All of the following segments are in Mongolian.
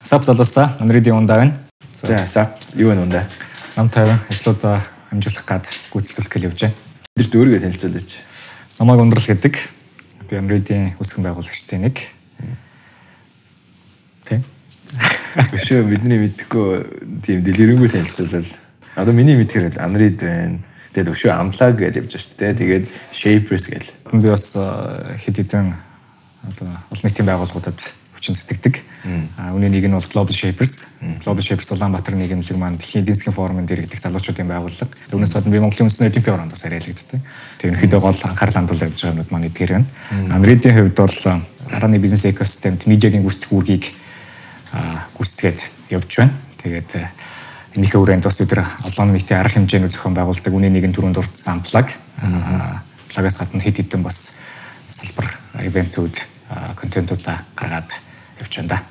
SUPP залуусаа Unread-ийн ундаа байна. За SUPP юу вэ ундаа? Нам 50 ажлуудаа амжуулах гад гүйцэтгүүлэх гэж явж байна. Бид өөрийгөө танилцуулж байж. Намайг Ундрал гэдэг. Би Unread-ийн үүсгэн байгуулагчдын нэг. Тэ. Өшөө бидний мэдхгүй тийм дэлгэрэнгүй танилцуулал. Одоо миний мэдхээр Unread байна. Тэгээд өшөө амлаа гэж явж байна шүү дээ. Тэгээд Shapers гэл. Би бас хэд хэдэн одоо олон нийтийн байгууллагуудад хүчин зүтгэдэг. Үүний нэг нь бол Global Shapers. Global Shapers Улаанбаатар нийгэмлэг маань дэлхийн эдийн засгийн форумын дэргэдэг залуучуудын байгууллага. Үүнээс гадна би Монголын үндэсний олимпийн оронд бас арилгагддаг. Тэгээд ерөнхийдөө гол анхаарал хандуулж явж байгаа юмуд маань эдгээр байна. Unread-ийн хувьд бол гарааны бизнес экосистемд медиагийн гүйцэтгэх үүргийг гүйцэтгээд явж байна. Тэгээд энэхээ хүрээнд бас өдөр олон нийтийн арга хэмжээний зохион байгуулдаг. Үүний нэг нь түрүүнд дурдсан плаг. Плагаас гадна хэд хэдэн бас салбар ивентүүд, контентуудаа гаргаад явж байна да.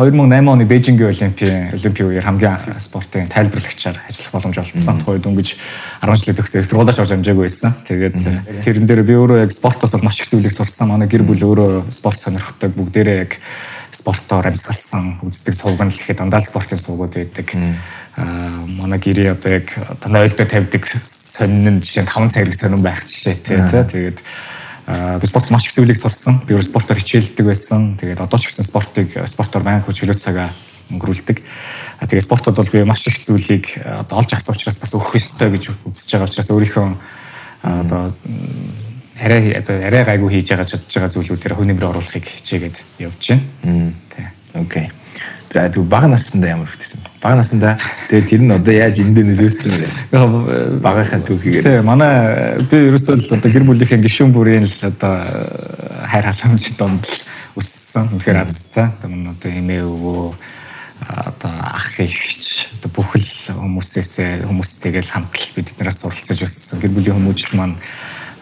В 2008 оны Бээжингийн олимпийн үеэр хамгийн анх спортын тайлбарлагчаар ажиллах боломж олдсон. Тухайд өнгөж 10 жил төгсөө сургуулиас орж амжаагүй байсан. Тэгээд тэрэн дээр би өөрөө яг спортоос бол маш их зүйлийг сурсан. Манай гэр бүл өөрөө спорт сонирхдаг. Бүгдээрээ яг спортоор амьсгалсан, үздэг сувган л гэхэд дандаа спортын сувгууд байдаг. Манай гэрээ одоо яг нойлдоо тавьдаг сонин жишээ нь 5 цаг хэрэг сонин байх жишээтэй. Тэгээд би спорт маш их зүйлийг сурсан. Би өөрөө спортоор хичээлдэг байсан. Тэгээд одоо ч гэсэн спортоор байнга хурц хөлөө цагаа өнгөрүүлдэг. Тэгээд спортод бол би маш их зүйлийг одоо олж авсан учраас бас өгөх ёстой гэж үзэж байгаа учраас өөрийнхөө одоо арай гайгүй хийж байгаа чадж байгаа зүйлүүдээр хөнөмөр оруулахыг хичээгээд явж байна. Окей. За тэг бага наснда ямар хөтсөн. Бага наснда тэгээд тэр нь одоо яаж энд нөлөөсөн бэ? Багийнхаа түүхийгээр. Тий, манай би ерөөсөө л одоо гэр бүлийнхээ гишүүн бүрийн л одоо хайр халамж донд өссөн. Үнэхээр азтай. Одоо эмээ өвөө одоо ах эгч одоо бүх л хүмүүстэйгээл хамтал бид эднээс суралцаж өссөн. Гэр бүлийн хүмүүжил маань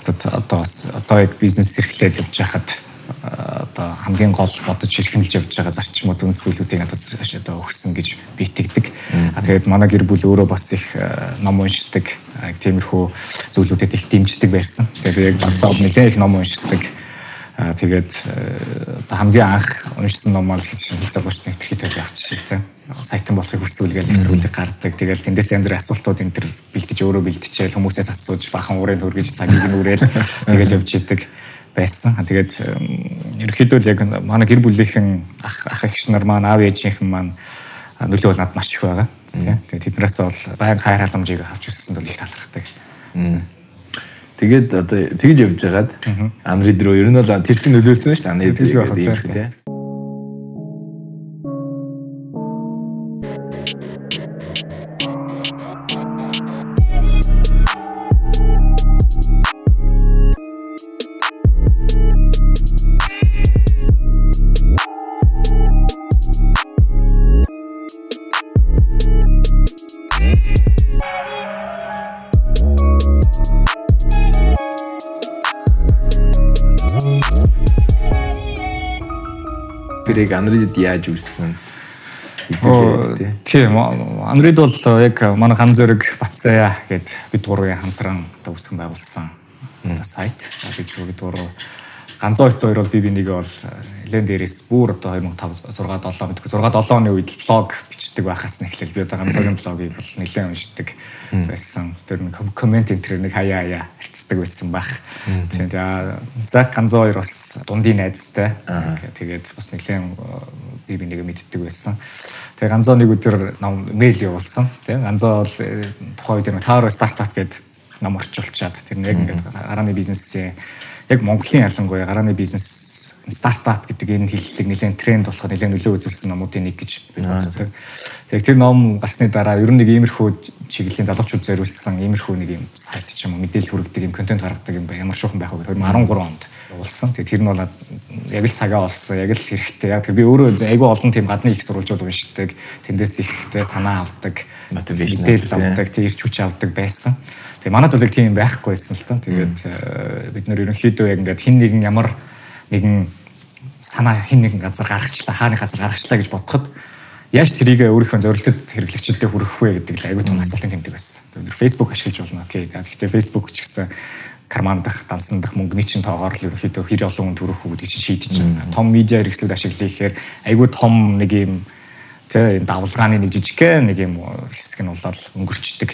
одоо яг бизнес эрхлээд явж байхад одоо хамгийн гол бодож хэрхэмлж явж байгаа зарчмууд үнд зүйлүүдийг одоо өгсөн гэж би итгэдэг. Тэгээд манай гэр бүл өөрөө бас их ном уншдаг, тиймэрхүү зүйлүүдэд их дэмждэг байсан. Тэгээд би яг багтаад нэлээд их ном уншдаг. Тэгээд одоо хамгийн анх уншсан ном бол хичээл залуучдын нэвтрхий тавьж явах жишээтэй. Сайтан болохыг хүсвэл нэвтрүүлэг гардаг. Тэгээд тэндээс янз бүрийн асуултууд энэ төр бэлдэж өөрөө бэлдчихээл хүмүүсээс асууж бахан уурыг хөргөж цагийг нь үрээл тэгээд явж идэг байсан. Тэгээд ерөнхийдөө л яг манай гэр бүлийнхэн ах эгч нар маань аав ээжийнхэн маань нөлөө бол над маш их байгаа. Тэгээд тэднээс бол байнга хайр халамжийг авч өссөн бол их талархдаг. Тэгээд одоо тэгж явж байгаад Unread руу ер нь бол тэр чинь нөлөөлсөн шүү дээ. Тэгж байх тийм. Unread яаж үүссэн? Тийм, Unread бол яг манай ган зэрэг Батцая гэдэг бид гурвын хамтран үүсгэн байгуулсан сайт. Бид гурав ганцхан хоёр бол би нэг бол нэлээд дээрээс бүр одоо 2005 6 7 оны үед блог бичдэг байхаас нь эхлээл би одоо ганцхан блогийг бол нэлээд уншдаг байсан. Тэр нэг коммент энтер нэг хаяа харьцдаг байсан баг. Тэгээд за ганцхан хоёр бас дундын найзтай. Тэгээд бас нэлээд би нэг мэддэг байсан. Тэгээд ганцхан нэг өдөр мэйл явуулсан. Тэгээд ганцхан бол тухайн үед нэг Tower Startup гэдэг ном орчуулчаад тэр нэг ингээд гарааны бизнесийн яг Монголын ялангуяа гарааны бизнес стартап гэдэг энэ хэллэг нэлээд тренд болохоор нэлээд нөлөө үзүүлсэн номуудын нэг гэж би боддог. Тэгээд тэр ном гарсны дараа ер нь нэг иймэрхүү чиглэлийн залуучууд зориулсан иймэрхүү нэг юм сайт ч юм уу мэдээлэл хүргэдэг юм контент гаргадаг юм ямар шуухан байх вэ 2013 онд явуулсан. Тэгээд тэр нь бол яг л цагаа олсон, яг л хэрэгтэй. Яг би өөрөө айгүй олон тийм гадны их сурвалжууд уншдаг, тэндээс ихтэй санаа авдаг, мэдээлэл авдаг, тийм ирч хүч авдаг байсан. Тэгээ манайд бол яг тийм байхгүйсэн л та. Тэгээд бид нэр ерөнхийдөө яг ингээд хин нэгэн ямар нэгэн санаа хин нэгэн газар гаргачлаа, хааны газар гаргачлаа гэж бодоход яаж тэрийг өөрийнхөө зорилтод хэрэглэгчдэд хүргэх вэ гэдэг л айгүй том асуултын тэмдэг байсан. Тэр Facebook ашиглаж болно. Окей. За гэхдээ Facebook ч гэсэн кармандах, дансандах мөнгөний чинь тоогоор л ерөөхдөө хэр олон хүн төрөх үү гэдэг чинь шийдэж байна. Том медиа хэрэгслүүд ашиглая гэхээр айгүй том нэг юм тэ давлгааны нэг жижигхэн нэг юм хэсэг нь болоод өнгөрчдөг.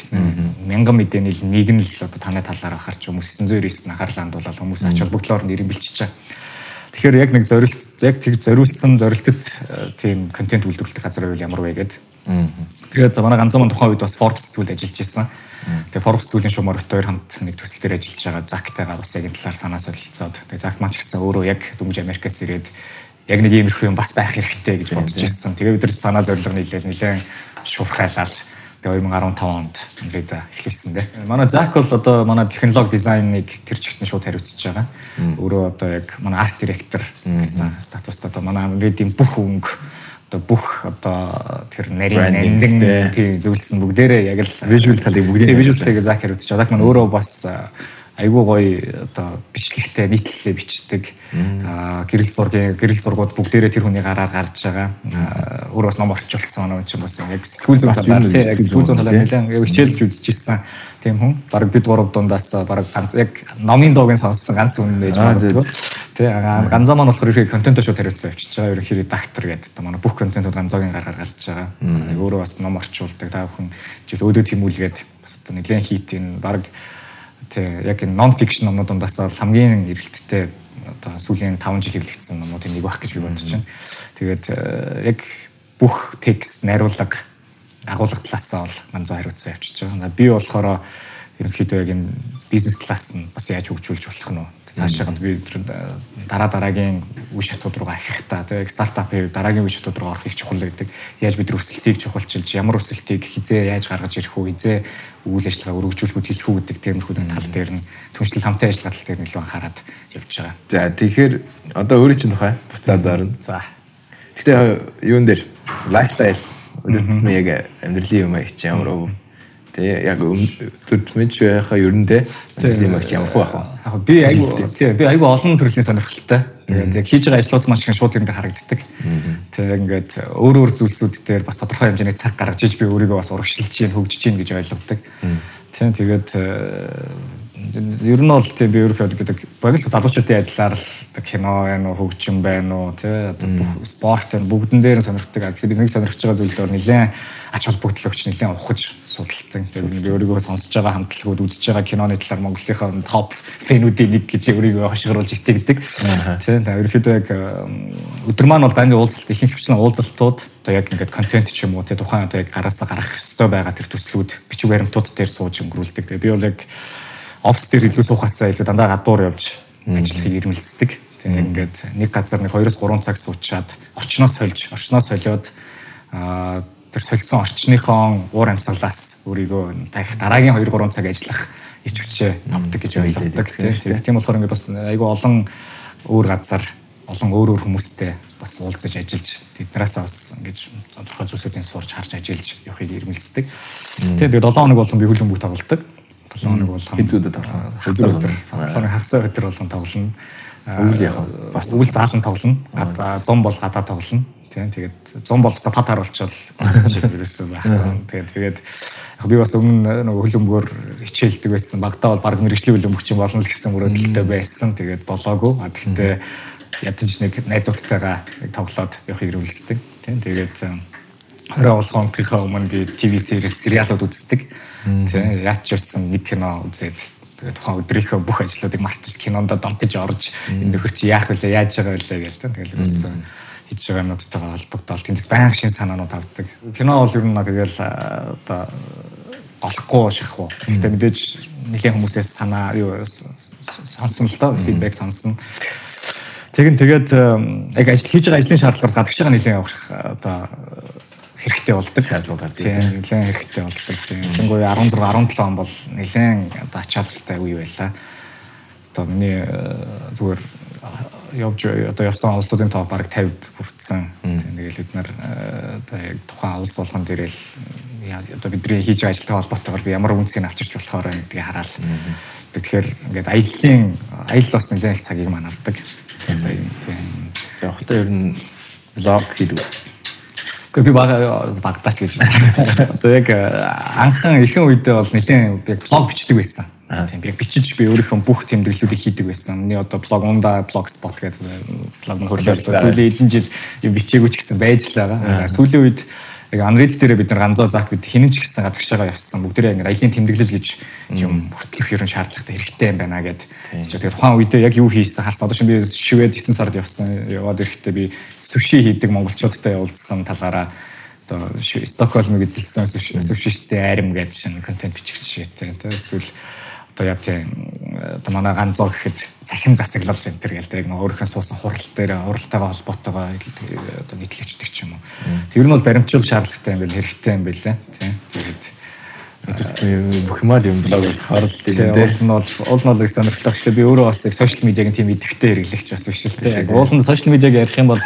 Мянган мэдээний нэг нь л одоо таны талаараа харч хүмүүс 999 анхаарлаа хандуулаад хүмүүс ач холбогдлоор нэрэмбэлчихэж байгаа. Тэгэхээр яг нэг зорилт яг тэг зориулсан зорилтод тийм контент үйлдвэрлэдэг газар байвал ямар вэ гэдэг. Тэгээд манай ганцхан тухайн үед бас Forbes зүйлд ажиллаж байсан. Тэгээд Forbes зүйлийн шуумаар хоёр хамт нэг төсөл дээр ажиллаж байгаа Зактайгаар бас яг энэ талаар санаа солилцоод тэгээд Зак маань ч гэсэн өөрөө яг дөнгөж Америкаас ирээд яг нэг иймэрхүү юм бас байх хэрэгтэй гэж бодож ирсэн. Тэгээд бид нар санаа зорилго нэлээд шуурхайлаад 2015 онд Unread эхлүүлсэн дээ. Манай Зак бол одоо манай технологи дизайныг тэр чигт нь шууд хариуцж байгаа. Өөрөө одоо яг манай арт директор гэсэн статуст одоо манай Unread-ийн бүх өнгө одоо бүх одоо тэр нарийн нэмдэг зүйлс нь бүгдээрээ яг л visual талыг бүгдийг visual-ыг Зак хариуцж байгаа. Зак маань өөрөө бас айгүй гоё одоо бичлэгтэй нийтлэлээ бичдэг. Гэрэл зургууд бүгдээрээ тэр хүний гараар гарч байгаа. Өөрөө бас ном орчуулсан манай хүн чинь бас яг сэтгүүл зүйн талаар тийм яг сэтгүүл зүйн талаар нэлээд хичээлж үзчихсэн тийм хүн. Бараг бид гурав дундаас бараг ганц яг номын дуугийн сонссон ганц хүн байж магадгүй. Тийм ганцаа маань болохоор ихе контент шууд хариуцсан авчиж байгаа. Ерөнхий редактор гэдэг манай бүх контентууд ганцаагийн гараар гарч байгаа. Өөрөө бас ном орчуулдаг. Та бүхэн жил өөдөө тэмүүлгээд бас одоо нэлээд хийт энэ бараг яг энэ non fiction номнууд дундаас хамгийн эргэлттэй одоо сүүлийн 5 жил хэвлэгдсэн номуудын нэг байх гэж би бодож байна. Тэгээд яг бүх текст, найруулга, агуулга талаасаа бол ганцаа хариуцсан явчихж байгаа. Би болохоор ерөнхийдөө яг энэ бизнес талаас нь бас яаж хөгжүүлж болох нь цаашаа би дараагийн үе шатууд руу ахих та яг стартапын дараагийн үе шатууд руу орох их чухал гэдэг. Яаж бид өрсөлтийг чухалчилж, ямар өрсөлтийг хизээ яаж гаргаж ирэх үү, хизээ үйл ажиллагаа өргөжүүлэхүүд хэлэх үү гэдэг тиймэрхүү тал дээр нь түншлэл хамтын ажиллагаа тал дээр нэлээд анхаарат явж байгаа. За тэгэхээр одоо өөрийн чинь тухай буцаад орно. За. Гэхдээ юун дээр лайфстайл өөрөөр яг амьдралын юм аяч ямар уу? Тэ яг төдмөж байхаа ерөндөө тийм их ямар байх вэ? Яг би айгүй олон төрлийн сонирхолтой. Тэгээд яг хийж байгаа ажлууд маань шиг шууд тэрэнд харагддаг. Тэгээд ингээд өөр зүйлсүүд дээр бас тодорхой хэмжээний цаг гаргаж иж би өөрийгөө бас урагшилж чинь хөгжиж чинь гэж ойлгодог. Тийм тэгээд ер нь бол тийм би өөрөөр гэдэг багт залуучуудын адилаар л кино байна уу, хөгжин байна уу, тий одоо бүх спорт энэ бүгдэн дээр сонирхдаг. Тэгэхээр би нэг сонирхож байгаа зүйлээр нэлээд ач холбогдол өгч нэлээд ухаж судалдаг. Тэгээд би өөрийгөө сонсож байгаа хамтлагууд, үзэж байгаа киноны талаар Монголынхаа топ фэнүүдийн нэг гэж өөрийгөө хашгируулж итгэдэг. Тий ерөнхийдөө яг өдөр маань бол банкны уулзалт ихэнх хвчлэн уулзалтууд одоо яг ингээд контент ч юм уу тий тухайн одоо яг гараасаа гарах ёстой байгаа тэр төслүүд бичиг баримтууд дээр сууж өнгөрүүлдэг. Тэгээд би бол яг офис дээр илүү суухаасаа илүү дандаа гадуур явж ажиллахыг ирмэлцдэг. Тэгээ ингээд нэг газар нэг 2-3 цаг суучаад орчноо солиод тэр солисон орчныхон уур амьсгалаас өөрийгөө дараагийн 2-3 цаг ажиллах ич хүчээ авдаг гэж ойлгодог. Тийм болохоор ингээд бас айгүй олон өөр газар, олон өөр хүмүүстэй бас уулзаж ажиллаж тэднээс бас ингээд тодорхой зүйлсүүдийн сурч харж ажиллаж явахыг ирмэлцдэг. Тэгээд 7 хоног болгон би хөлбөмбөг тоглодог. 7 хоног болгон хэдүүдэд тоглоно. Хагас өдөр болгон тоглоно. Өвөл яг бас өвөл заалан тоглоно. 100 бол гадаа тоглоно. Тийм тэгээд 100 бол та патаар болчвол ерөөсөө байхгүй. Тэгээд яг би бас өмнө нөгөө хөлбөмбөгөөр хичээлдэг байсан. Багтаа бол баг мэрэгжлийн хөлбөмбөг чинь болно л гэсэн мөрөөдөлтэй байсан. Тэгээд болоогүй. Гэхдээ ядаж нэг найзуудтайгаа тоглоод явахыг ирүүлдэг. Тийм тэгээд 20 болгонхийнхаа өмнө би ТV сериалууд үздэг. Тийм яач ирсэн нэг кино үзээд тэгээд тухайн өдрийнхөө бүх ажлуудыг мартаж кинонд донтож орж энэ нөхөр чи яах вэ, яаж байгаа вэ гэж тэгэл өссөн хийж байгаа юмнуудтайгаа холбогдоод тэндээс баян шин санаанууд авдаг. Кино бол ер нь тэгэл одоо голохгүй шахах уу. Гэхдээ мэдээж нэлээд хүмүүсээс санаа юу сонсон л доо фидбек сонсон. Тэгээд яг ажил хийж байгаа ажлын шаардлагаар гадагш байгаа нэлээд авах одоо хэрэгтэй болдог шаардлагууд тийм нэлээд хэрэгтэй болдог. Тэнгуй 16 17 он бол нэлээд одоо ачаалттай үе байлаа. Одоо миний зүгээр явж одоо явсан улсуудын топ бараг 50-д хүрсэн. Тэгэл бид нар одоо яг тухайн улс болгон дээрэл одоо бидний хийж байгаа ажилтай холбоотойгоор би ямар үнцгийг авчирч болохоор гэдгийг хараад. Тэгэхээр ингээд аялал бас нэлээд их цагийг маань авдаг. Тийм. Явахдаа ер нь влог хийдэг. Гэхдээ би багтаач гэж. Одоо яг анхан ихэнх үедээ бол нэлээд яг влог бичдэг байсан. Тийм би бичиж би өөрийнхөө бүх тэмдэглэлүүдийг хийдэг байсан. Миний одоо блог blogspot гэдэг блог нь хөрөлөөр сүүлийн хэдэн жил бичээгүй ч гэсэн байж л байгаа. Сүүлийн үед яг Unread дээр бид нар ганцоо заах бид хинэн ч гэсэн гадагшаага явсан. Бүгдээрээ ингэ аялын тэмдэглэл гэж юм бүртлэх ерөн шаардлагатай хэрэгтэй юм байна гэд. Тэгээд тухайн үедээ яг юу хийсэн харсан. Одоо шинэ би Швед 9 сард явсан. Яваад ирэхдээ би суши хийдэг монголчуудтай уулзсан талаараа одоо Стокгольмыг эзэлсэн сушисттэй арим гэдэг шинэ контент бичихч шийдтэй. Эсвэл одоо яг тийм одоо манай ганцоо гэхэд цахим засаглал энэ төр гээл яг өөрийнхөө суусан хуралтайгаа холбоотойгоо одоо нийтлэгчдэг ч юм уу. Тэр нь бол баримтжуулах шаардлагатай юм байл хэрэгтэй юм байлаа тийм. Тэгээд бүх юм блог болохоор л тийм уул нь бол их сонирхолтой. Гэхдээ би өөрөө бас яг сошиал медиагийн тийм идэвхтэй хэрэглэгч бас биш л тийм. Яг уул нь сошиал медиаг ярих юм бол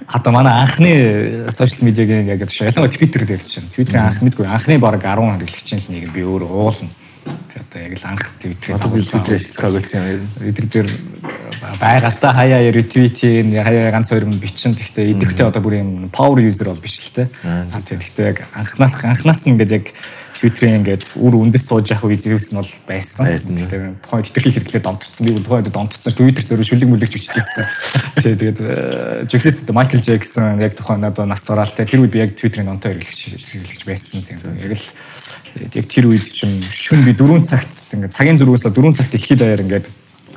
одоо манай анхны сошиал медиагийн яг ялангуяа Twitter дээр чинь Twitter-ийн анх мэдгүй анхны баг 10 хэрэглэгчийн л нэг би өөрөө уул нь одоо яг л анх Twitter-ээс хагалцсан юм. Twitter дээр байгальтаа хаяа ретвитийн хаяа ганц хоёр юм бичин. Гэхдээ идэвхтэй одоо бүр юм power user бол биш л те. Тэгэхдээ яг анхнаас нь ингээд яг Twitter-ийн ингээд үр үндэс сууж явах видеос нь бол байсан. Тэгэхээр тухайн Twitter-ийг хэрэглээд донтцсон. Би тухайн үед донтцсон. Twitter зөрөө шүлэг мүлэгч бичижсэн. Тэгээд жихлээс Michael Jackson яг тухайн одоо нас бараалтай тэр үед би яг Twitter-ийн онтой хэрэглэгч байсан. Тийм яг л яг тэр үед чинь шүн би 4 цагт ингээд цагийн зургаас 4 цагт дэлхийд даяар ингээд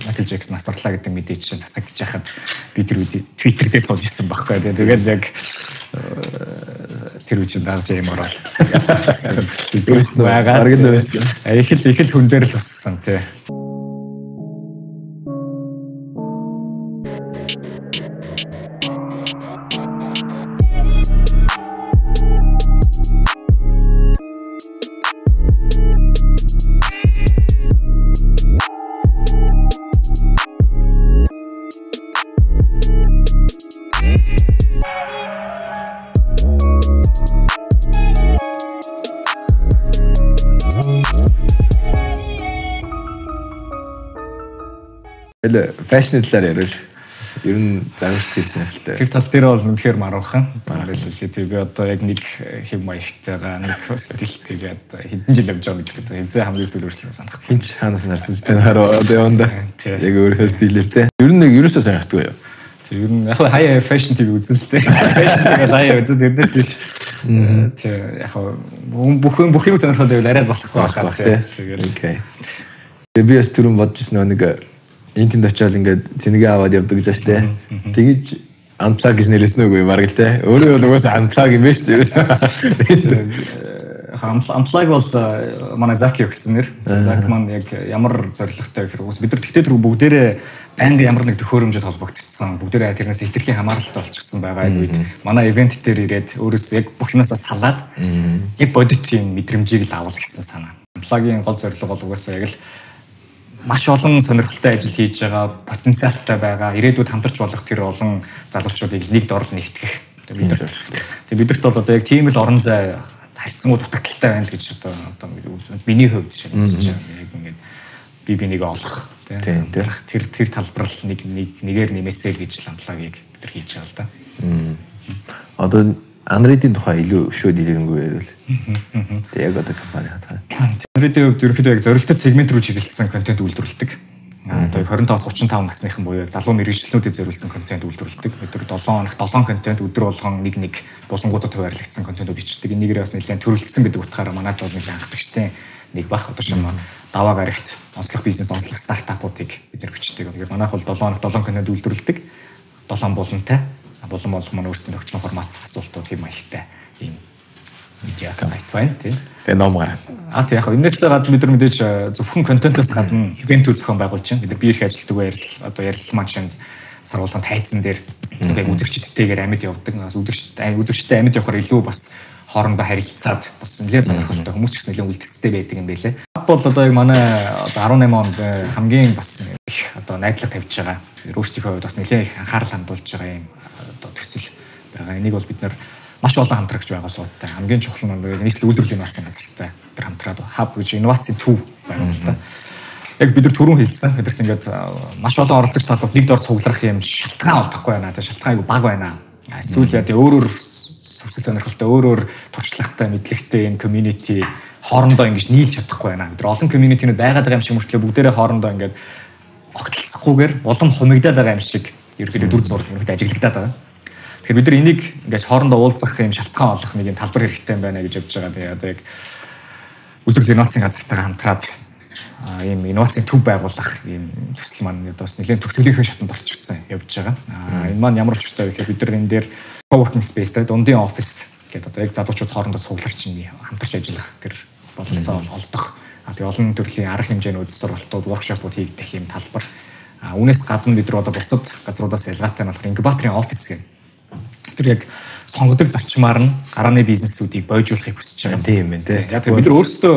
Michael Jackson асарлаа гэдэг мэдээ чинь засагдж байхад би тэр үед Twitter дээр сууж ирсэн байхгүй. Тэгээд яг тэр үед чинь дагж юм ороод. Дөрөс байгаа. Их л хүн дээр л туссан тий. Фэшн талаар ярил. Ер нь загварт хэлсэн хэлтэй. Тэр тал дээр бол үнэхээр маруухан. Би одоо яг нэг хэв маягтайгаа нэг стилтэйгээ одоо хэдэн жил явж байгаа гэдэг. Эзээ хамгийн сүүл өрсөлдсөн санах. Хинч хаанаас нарсан ч тэр хараа одоо яванда. Яг өөрөөсөө стилээр те. Ер нь нэг ерөөсөө санагдгүй юу? Ер нь яг хаяа фэшн TV үзэлтэй. Фэшн TV хаяа үзэл ердөөс биш. Яг бүх юм сонирхол байвал арай болохгүй байна те. Тэгээд би бас түрүүн бодчихсон нэг интенд очиад ингээд цэнэгээ аваад явдаг гэж штэ. Тэгэж антлаг гэж нэрсэн үгүй баг л те. Өөрөө бол угаасаа антлаг юм биш үү? Антлаг бол манай Заки өгсөн нэр. Зак маань яг ямар зорилготой гэхээр бид нар тэгтээ тэр бүгдээрээ байнга ямар нэг төхөөрөмжөд холбогдсон. Бүгдээрээ тэрнээс ихтгэлийн хамааралтай болчихсон байгаа үед манай ивент дээр ирээд өөрөөсөө яг бүх юмнасаа салаад яг бодит тийм мэдрэмжийг л авах гэсэн санаа. Антлагийн гол зорилго бол угаасаа яг л маш олон сонирхолтой ажил хийж байгаа, потенциалтай байгаа, ирээдүйд хамтарч болох тэр олон залуучуудыг нэг дор нэгтгэх. Бидэрт бол одоо яг тийм л орон зай харьцангуй дутагдaltaй байна л гэж одоо миний хувьд шиг яг ингээд бинийг олох тийм тэр талбар л нэгээр нэмээсэй гэж ламтлагыг бид нар хийж байгаа л да. Одоо Unread-ийн тухай илүү шууд хэлэнгүй ярил. Тэг яг одоо компани хатаа. Unread-ийн хувьд ерөнхийдөө яг зорилттой сегмент рүү чиглэсэн контент үйлдвэрлэдэг. Одоо 25-35 насныхан буюу яг залуу мэргэжлүүдэд зориулсан контент үйлдвэрлэдэг. Бид нар 7 хоног 7 контент өдөр болгон нэг булангуудад хуваарлагдсан контентууд бичдэг. Энийгээр бас нэлээд төрөлдсөн гэдэг утгаараа манайд бол нэлээд анхдагчтай нэг бах одоо шинэ даваа гарагт онцлог бизнес, онцлог стартапуудыг бид нар бичдэг. Тэгэхээр манайх бол 7 хоног 7 контент үйлдвэрлэдэг. 7 булантай. Болон болох маань өөрсдөө нөхцөн формат асуултууд хэм маягтай ийм медиа сайт байна тийм. Тэгээ ном гараа. Тийм яг энэс гадна бид нар мэдээж зөвхөн контентоос гадна ивент зохион байгуулж байна. Бид нар бие их ажилтдаг ярилцлага маань чинь саргуулгын тайзан дээр яг үзэгчдтэйгээр амьд явдаг. Үзэгчтэй амьд явахаар илүү бас хоорондоо харилцаад бас нэлээд сонирхолтой хүмүүс ч гэсэн нэлээд үлдэцтэй байдаг юм байлээ. Бол одоо яг манай 18 онд хамгийн бас их одоо найдлага тавьж байгаа. Өөрсдийнхөө хувьд бас нэлээд их анхаарал хандуулж байгаа юм одоо төсөл байгаа. Энийг бол бид нар маш олон хамтрагч байгууллагуудтай хамгийн чухал нь нийслэл үйлдвэрлэлийн инновацийн газартай тэр хамтраад хаб гэж инновацийн төв байгуулалтаа. Яг бид нар түрүүн хэлсэн. Бидэрт ингээд маш олон оролцогч талууд нэг дор цуглах юм шалтгаан олдохгүй байна. Тэр шалтгаан айгу бага байна. Эсвэл яа өөрөөр сүсэл сонирхолтой өөрөөр туршлагатай мэдлэгтэй энэ community хоорондоо ингэж нийлж чадахгүй байна. Бид олон community-нүүд байгаад байгаа юм шиг мөртлөө бүгдээрээ хоорондоо ингээд огтлцохгүйгээр улам хумигдаад байгаа юм шиг ерөөхдөө дүр зураг ерөөхдөө ажиглагдаад байгаа. Тэгэхээр бид нар энийг ингээд хоорондоо уулзах юм шалтгаан олох нэг юм талбар хэрэгтэй юм байна гэж бодож байгаа. Тэгээ одоо яг үйлдвэрлэлийн инновацийн газартайгаа хамтраад ийм инновацийн төв байгуулах ийм төсөл маань одоо бас нэлээд төгсгөлийн шатанд орчихсон явж байгаа. Энэ маань ямар учиртай вэ гэхээр бид нар энэ дээр co-working space-тэй дундын офис гэдэг одоо яг залуучууд хоорондоо цугларч хамтарч ажиллах тэр боломжтой олдох. Тэгээ олон төрлийн арга хэмжээний үйл сургалтууд, workshop-ууд хийгдэх юм талбар. Үүнээс гадна бид нар одоо бусад газруудаас ялгаатай нь болохоор инкубаторын офис гэх. Тэр яг сонгодог зарчмаар нь гарааны бизнесүүдийг бойжуулахыг хүсэж байгаа. Тийм байна тий. Яг бид нар өөрсдөө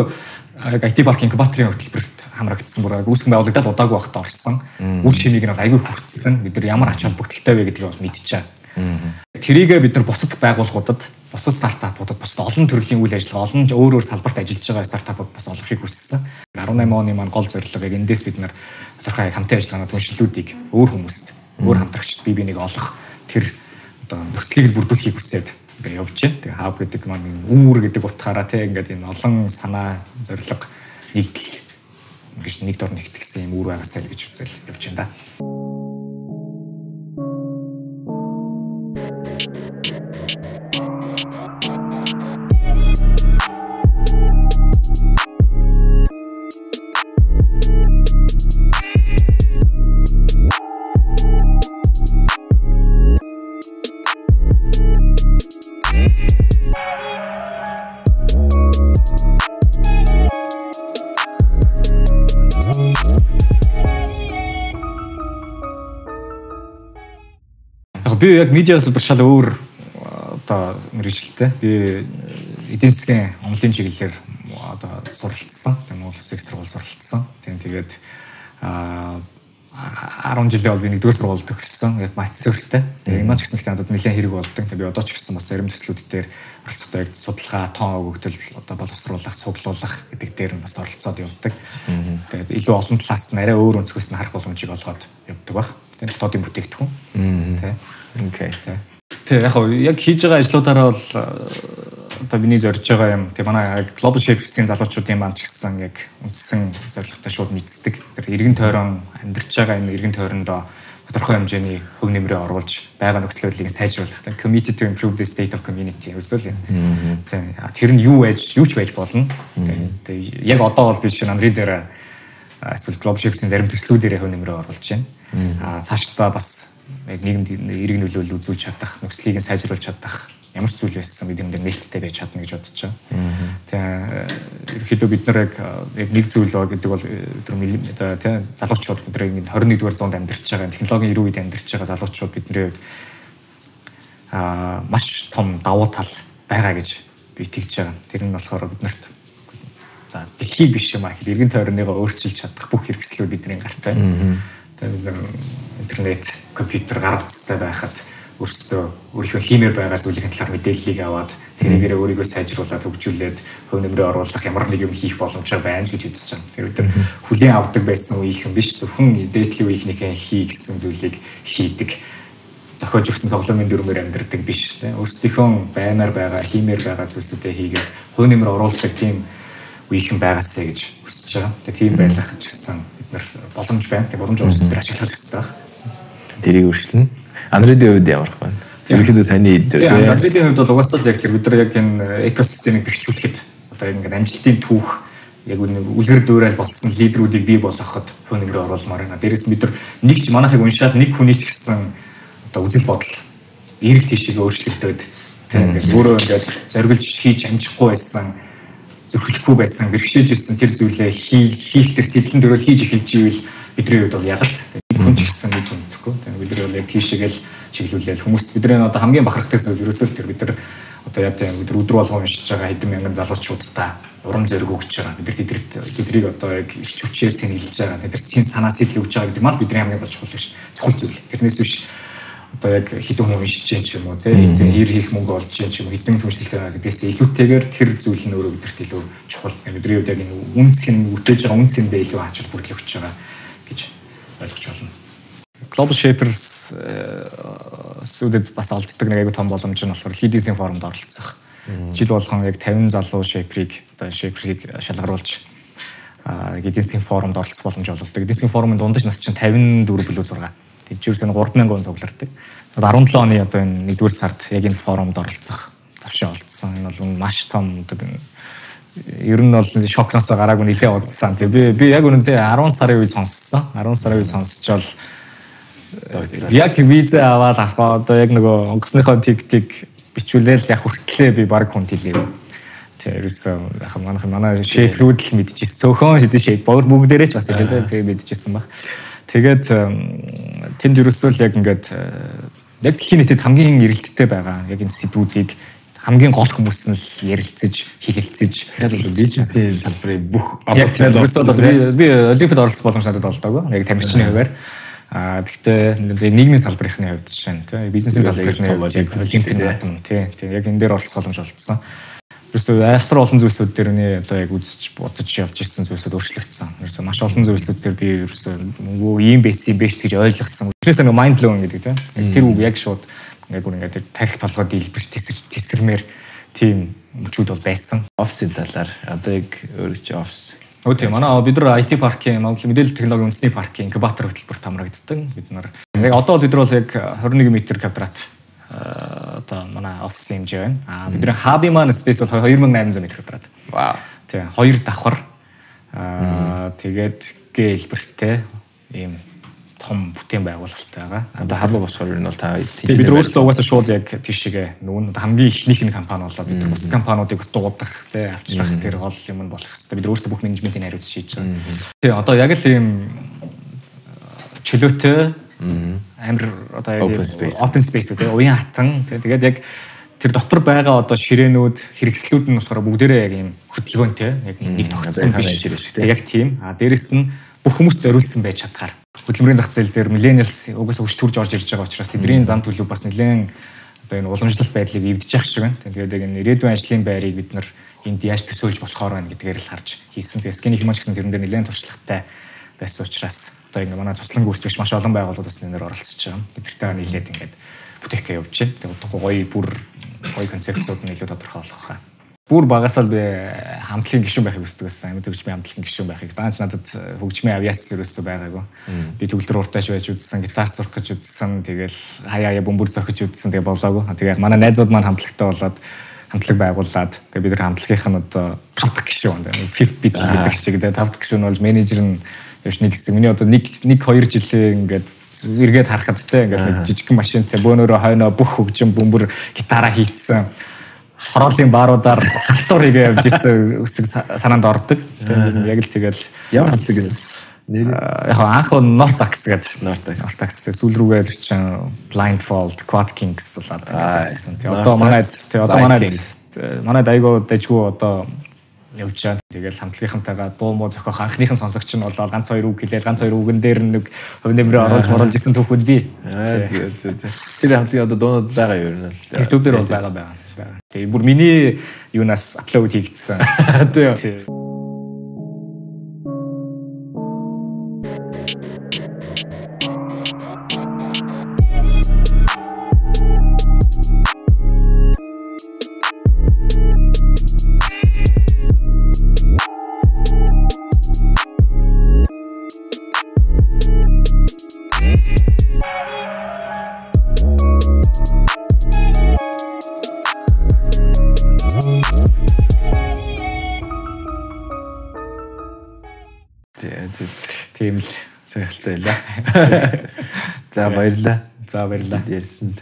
IT парк инкубаторын хөтөлбөрт хамрагдсан бүр үүсгэн байгуулагдаад удаагүй байхдаа орсон. Үр шимийг нь аягүй хүртсэн. Бид нар ямар ач холбогдолтой вэ гэдгийг бол мэдчихэе. Тэрийгээ бид нар бусад байгууллагуудад, бусад стартапуудад, бусад олон төрлийн үйл ажиллагаа, олон өөр салбарт ажиллаж байгаа стартапууд бас олохыг хүссэн. 18 оны маань гол зорилго яг эндээс бид нар тодорхой хамтын ажиллагааны түншлэлүүдийг өөр хүмүүст, өөр хамтрагчид бие биенийг олох тэр одоо нөхцөлийг бүрдүүлэхийг хүсээд ингээ явж байна. Тэгээ хаб гэдэг маань үүр гэдэг утгаараа те ингээд энэ олон санаа, зорилго нэгдэл ингэж нэг дор нэгтгсэн юм үүр байгаасаа л гэж үзэл явж байна да. Би яг медиагаас шал өөр одоо мэргэжилтэй. Би эдийн засгийн онлын чиглэлээр одоо суралцсан. Тийм уул усыг сургууль суралцсан. Тэгээд 10 жилийн бол би нэгдүгээр сургууль төгссөн. Яг математиктэй. Тэгээд энэ маань ч гэсэн надад нэлээд хэрэг болдог. Тэгээд би одоо ч гэсэн бас зарим төслүүд дээр оролцохдоо яг судалгаа, тоон өгөгдөл одоо боловсруулах, цуглуулах гэдэг дээр нь бас оролцоод явдаг. Тэгээд илүү олон талаас нь арай өөр өнцгөөс нь харах боломжийг олгоод явдаг баг. Тэгээд дотоодын бүтээгдэхүүн. Тэ. Окей. Тэгээ яг хийж байгаа ажлуудаараа бол одоо миний зорж байгаа юм. Тэгээ манай Global Shapes-ийн залуучуудын маань ч гэсэн яг үндсэн зорилготой шууд мэддэг. Тэр эргэн тойрон амьдарч байгаа энэ эргэн тойрондоо тодорхой хэмжээний хөв нэмрээ оруулж байгаа нөхцөл байдлыг сайжруулах. Committed to improve the state of community гэсэн юм. Тэр нь юу ч байж болно. Тэгээ яг одоо бол би чинь Unread дээр эсвэл Global Shapes-ийн зарим төслүүдээр хөв нэмрээ оруулж байна. Цаашдаа бас яг нийгэмд эрг нөлөөлөл үзүүлж чадах, нөхцөлийг сайжруулж чадах ямар ч зүйл байсан бид энэ нээлттэй байж чадна гэж бодож байгаа. Тэгээ ерөнхийдөө бид нар яг нэг зүйл гэдэг бол тэр залуучууд бид нэг 21-р зуунд амьдарч байгаа, технологийн эрүү үед амьдарч байгаа залуучууд бидний маш том давуу тал байгаа гэж би итгэж байгаа. Тэр нь болохоор биднэрт за дэлхий биш юм аа гэхэд эргэн тойрныгоо өөрчилж чадах бүх хэрэгслүүд бидний гарт байна. Тэгээд интернет, компьютер гар утастай байхад өөрсдөө өөрийнхөө хиймээр байгаа зүйлийн талаар мэдээллийг аваад тэрийгээрээ өөрийгөө сайжруулад хөгжүүлээд хөв нэмрээ оруулах ямар нэг юм хийх боломжтой байна л гэж үзэж байгаа. Тэр үед хүлээн авдаг байсан үеийнхэн биш зөвхөн дээдлийн үеийнхнийхээ хий гэсэн зүйлийг хийдэг. Зохиож өгсөн тоглоомын дүрмээр амьдардаг биш тийм өөрсдийнхөө байнаар байгаа хиймээр байгаа зүйлсүүдээ хийгээд хөв нэмрээ оруулдаг тийм үеийнхэн байгаасаа гэж хүсэж байгаа. Тэгээ тийм байлгах ч гэсэн боломж байна. Тэгээ боломж өөрсдөө дээр ашиглах хэрэгтэй байна. Тэрийг өөрчлөн. Unread-ийн хувьд ямар байна? Ерөнхийдөө саний дээр. Unread-ийн хувьд бол угаасаа л яг тэр бид нар яг энэ экосистемийг бэхжүүлэхэд одоо ингээд амжилтын түүх яг үлгэр дуурайл болсон лидерүүдийг бий болгоход хөв нэмрээ оруулмаар байна. Дээрээс бид нар нэг ч манайхыг уншаад нэг хүний ч гэсэн одоо үзэл бодол эрг тийшээ өөрчлөгдөд тийм ингээд өөрөө ингээд зориглож хийж амжихгүй байсан зүрхлэхгүй байсан, бэрхшээж ирсэн тэр зүйлээ хийх тэр сэтлэн дөрөөл хийж эхэлж ивэл бидний хувьд бол ягалт. Хүн ч гэсэн нэг юмдэхгүй. Тэгээд бид нар бол яг тийшээгээл чиглүүлээл хүмүүст бидний одоо хамгийн бахархдаг зүйл ерөөсөө тэр бид нар одоо яг өдөр болгон уншиж байгаа хэдэн мянган залуучуудтай урам зориг өгч байгаа. Тэднийг одоо яг ирч хүчээр сэнэлж байгаа. Тэдний шин санаа сэтэл өгч байгаа гэдэг мал бидний хамгийн чухал биш. Чухал зүйл. Тэрнээс биш одоо яг хэдэн хүн уншиж чинь ч юм уу тийм ир хийх мөнгө олж чинь ч юм уу хэдэн хүншлэлтэй байгаа гэдгээс илүүтэйгээр тэр зүйл нь өөрөө бидэрт илүү чухал. Бидний хувьд яг энэ үнцэн үтээж байгаа үнцэндээ илүү ачаал бүрдэл өгч байгаа гэж ойлгож байна. Global Shapers сүдэд бас олддог нэг айгүй том боломж нь болохоор хийдийн форумд оролцох. Жил болгон яг 50 залуу Shaper-ыг шалгаруулж хийдийн форумд оролцох боломж олгодог. Хийдийн форумын дундаж нас чинь 54+6. Тэгжээс 3000 хүн цугларддаг. 17 оны одоо энэ 1-р сард яг энэ форумд оролцох завшаа олдсон. Энэ бол маш том одоо ер нь бол шокноос гараагүй нэлээд удсан. Би яг үнэндээ 10 сарын үе сонссон. 10 сарын үе сонсчол яг виза аваад авах одоо яг нөгөө онгоцныхоо тиг бичүүлээл яг хүртлээ би баг хүн хэлээ. Тэрээс яг манай шейпрүүд л мэдчихсэн. Цөөхөн шидэ шейп бүгдээрээ ч бас шидэ мэдчихсэн баг. Тэгээд тэнд ерөөсөө л яг ингээд яг дэлхийн нийтэд хамгийн эрэлттэй байгаа яг энэ сэдвүүдийг хамгийн гол хүмүүс нь л ярилцаж, хэлэлцэж бизнесийн салбарын бүх би олимпиад оролцох боломж надад олдоогүй. Яг тамирчны хувьар. Гэхдээ нийгмийн салбарын хувьд чинь тийм бизнесийн салбарын хувьд яг олимпиад наадам тийм яг энэ дээр оролцох боломж олдсон. Ерөөсөө асар олон зүйлсүүд дээр нь одоо яг үзэж бодож явж ирсэн зүйлсүүд өөрчлөгдсөн. Ерөөсөө маш олон зүйлсүүд дээр би ерөөсөө ийм байсан биш гэж ойлгосон. Тэрээс нэг mind blowing гэдэг тийм. Тэр үг яг шууд яг үнэхээр тарих толгой дийлбэрч тесэрмээр тийм мөчүүд бол байсан. Офисын талаар одоо яг өөрөж офис. Өө тийм манай бид нар IT паркийн Монгол мэдээлэл технологийн үндэсний паркийн инкубатор хөтөлбөрт хамрагддаг. Бид нар яг одоо бид нар бол яг 21 м квадрат одоо манай офисын хэмжээ байна. Бидний хабын маань спейс бол 2800 м квадрат. Вау. Тийм 2 давхар. Тэгээд гэлбэртэй ийм том бүтээн байгуулалтай байгаа. Одоо халуун босхоор ер нь бол та бид өөрсдөө угаасаа шууд яг тийшээ нүүн хамгийн ихнийх нь компани болоод бид бус компаниудыг бас дуудах тий авчрах тэр гол юм нь болох хэрэгтэй. Бид өөрсдөө бүх менежментийн хариуц шийдэж байгаа. Тий одоо яг л ийм чөлөөтэй амир одоо open space үү уян хатан тэгээд яг тэр дотор байгаа одоо ширээнүүд хэрэгслүүд нь болохоор бүгдээрээ яг ийм хөдөлгөөнтэй яг нэг тогтсон биш. Яг тийм. Дээрэс нь бүх хүмүүс зориулсан байж чадгаар хөдөлмөрийн зах зээл дээр millennials угаасаа өч төрж орж ирж байгаа учраас тэдний зан төлөв бас нэлээд одоо энэ уламжлалт байдлыг эвдэж явах шиг байна. Тэгээд яг энэ ирээдүйн ажлын байрыг бид нар энд яаж төсөөлж болохоор байна гэдгээр л харж хийсэн. Тэгээд скины хүмүүс гэсэн тэрэн дээр нэлээд туршлагатай байсан учраас одоо ингэ манай туслан гүйцэтгэгч маш олон байгууллагууд бас нэр оролцож байгаа. Тэдэртэй нийлээд ингээд бүтэхгээ явуулж байна. Тэгээд гоё бүр гоё концепцууд нь илүү тодорхой болох хаа. Бүр багасаа би хамтлагийн гишүүн байхыг хүсдэг байсан. Амьд хөгжмийн хамтлагийн гишүүн байхыг. Даанч надад хөгжмийн авьяас ерөөсөө байгаагүй. Би төгөлдөр уртаач байж үзсэн, гитар сурах гэж үзсэн, тэгэл хаяа бөмбөр зохиж үзсэн, тэгээ болоогүй. Тэгээ манай найзууд маань хамтлагтай болоод хамтлаг байгуулад тэгээ бид нар хамтлагийнх нь одоо 5 дахь гишүүн, fifth beat гэдэг шиг тэгээ 5 дахь гишүүн бол менежер нь явж нэг хэсэг. Миний одоо 1-2 жилийн ингээд эргээд харахад те ингээд жижигхэн машинтай бөөнөрөө хойноо бүх хөгжим бөмбөр гитараа хийцсэн. Хороолын бааруудаар халтуур хийгээ явж ирсэн үсэг санаанд ордог. Яг л тэгэл ямар хамтлаг гэдэг нэр яг анх Nortax гэдэг Nortax сүүл рүүгээ л чинь Blindfold, Quad Kings болоод байсан. Тэгээ одоо манайд айгуу дайггүй одоо явж байгаа. Тэгэл хамтлагийнхантайгаа дуу муу зохиох анхныхан сонсогч нь болоод ганц хоёр үг хэлээд ганц хоёр үгэн дээр нэг хувь нэмрээ оруулж исэн түүхүүд би. Тэр хамтлагийн одоо дуунууд байгаа юу юм л. YouTube дээр бол байгаа. Тэгээ бүр миний юунаас аплод хийгдсэн. Тэгээ. Тийм л цагтай байлаа. За баярлаа. Ярьсанд.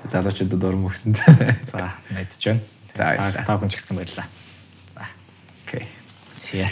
Залуучуудад урам өгсөнд. За найдаж байна. За та хүн ч гэсэн баярлаа. За. Окей. See ya.